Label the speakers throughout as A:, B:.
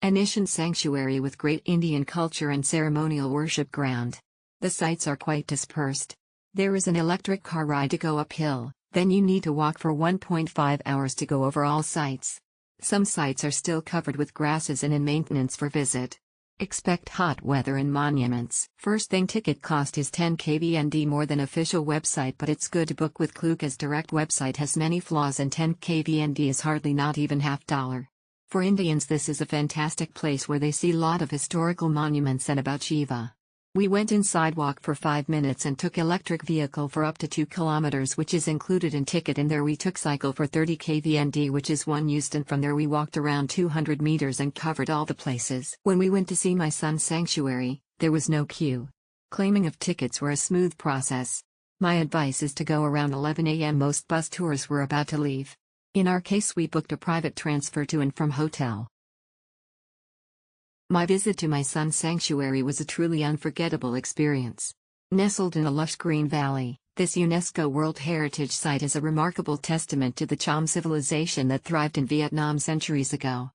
A: An ancient sanctuary with great Indian culture and ceremonial worship ground. The sites are quite dispersed. There is an electric car ride to go uphill, then you need to walk for 1.5 hours to go over all sites. Some sites are still covered with grasses and in maintenance for visit. Expect hot weather and monuments. First thing, ticket cost is 10 KVND more than official website, but it's good to book with Klook as direct website has many flaws and 10 KVND is hardly not even half dollar. For Indians this is a fantastic place where they see lot of historical monuments and about Shiva. We went in sidewalk for 5 minutes and took electric vehicle for up to 2 kilometers which is included in ticket, and there we took cycle for 30 KVND which is one used, and from there we walked around 200 meters and covered all the places. When we went to see my son's sanctuary, there was no queue. Claiming of tickets were a smooth process. My advice is to go around 11 AM. Most bus tours were about to leave. In our case we booked a private transfer to and from hotel. My visit to my son's sanctuary was a truly unforgettable experience. Nestled in a lush green valley, this UNESCO World Heritage Site is a remarkable testament to the Cham civilization that thrived in Vietnam centuries ago.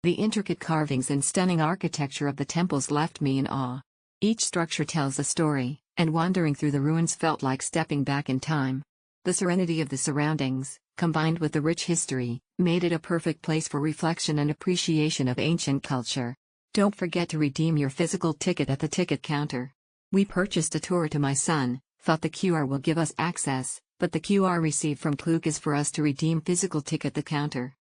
A: The intricate carvings and stunning architecture of the temples left me in awe. Each structure tells a story, and wandering through the ruins felt like stepping back in time. The serenity of the surroundings, combined with the rich history, made it a perfect place for reflection and appreciation of ancient culture. Don't forget to redeem your physical ticket at the ticket counter. We purchased a tour to my son, thought the QR will give us access, but the QR received from Klook is for us to redeem physical ticket at the counter.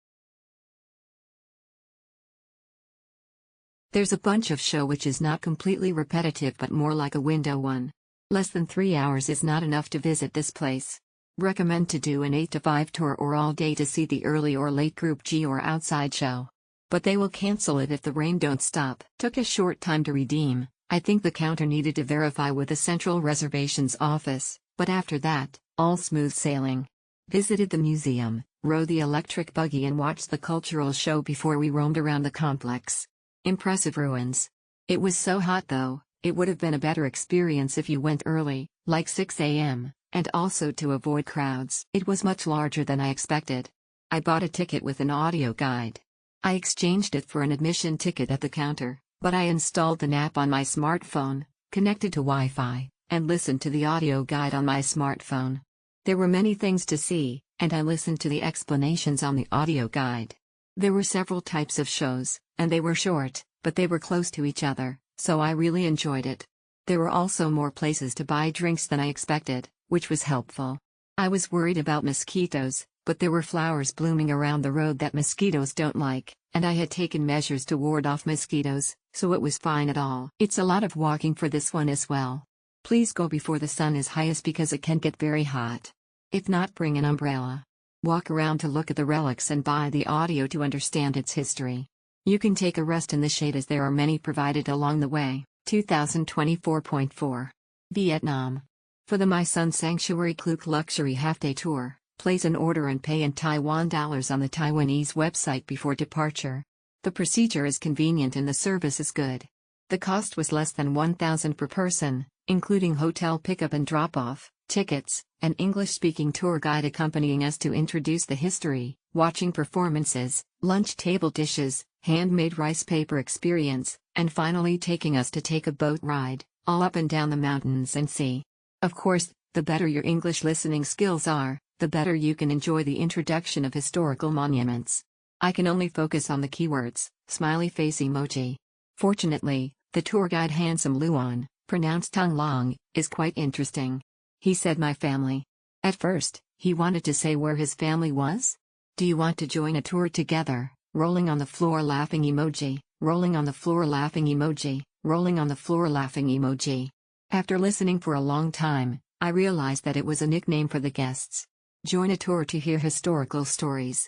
A: There's a bunch of show which is not completely repetitive but more like a window one. Less than 3 hours is not enough to visit this place. Recommend to do an 8 to 5 tour or all day to see the early or late group G or outside show. But they will cancel it if the rain don't stop. Took a short time to redeem. I think the counter needed to verify with the central reservations office, but after that, all smooth sailing. Visited the museum, rode the electric buggy and watched the cultural show before we roamed around the complex. Impressive ruins. It was so hot though, it would have been a better experience if you went early, like 6 AM, and also to avoid crowds. It was much larger than I expected. I bought a ticket with an audio guide. I exchanged it for an admission ticket at the counter, but I installed the app on my smartphone, connected to Wi-Fi, and listened to the audio guide on my smartphone. There were many things to see, and I listened to the explanations on the audio guide. There were several types of shows, and they were short, but they were close to each other, so I really enjoyed it. There were also more places to buy drinks than I expected, which was helpful. I was worried about mosquitoes, but there were flowers blooming around the road that mosquitoes don't like, and I had taken measures to ward off mosquitoes, so it was fine at all. It's a lot of walking for this one as well. Please go before the sun is highest because it can get very hot. If not, bring an umbrella. Walk around to look at the relics and buy the audio to understand its history. You can take a rest in the shade as there are many provided along the way. 2024.4. Vietnam. For the My Son Sanctuary Klook Luxury Half-Day Tour, place an order and pay in Taiwan dollars on the Taiwanese website before departure. The procedure is convenient and the service is good. The cost was less than 1,000 per person, including hotel pickup and drop-off, tickets, an English-speaking tour guide accompanying us to introduce the history, watching performances, lunch table dishes, handmade rice paper experience, and finally taking us to take a boat ride, all up and down the mountains and sea. Of course, the better your English listening skills are, the better you can enjoy the introduction of historical monuments. I can only focus on the keywords, smiley face emoji. Fortunately, the tour guide Handsome Luan, pronounced Tung Long, is quite interesting. He said my family. At first, he wanted to say where his family was. Do you want to join a tour together? Rolling on the floor laughing emoji, rolling on the floor laughing emoji, rolling on the floor laughing emoji. After listening for a long time, I realized that it was a nickname for the guests. Join a tour to hear historical stories.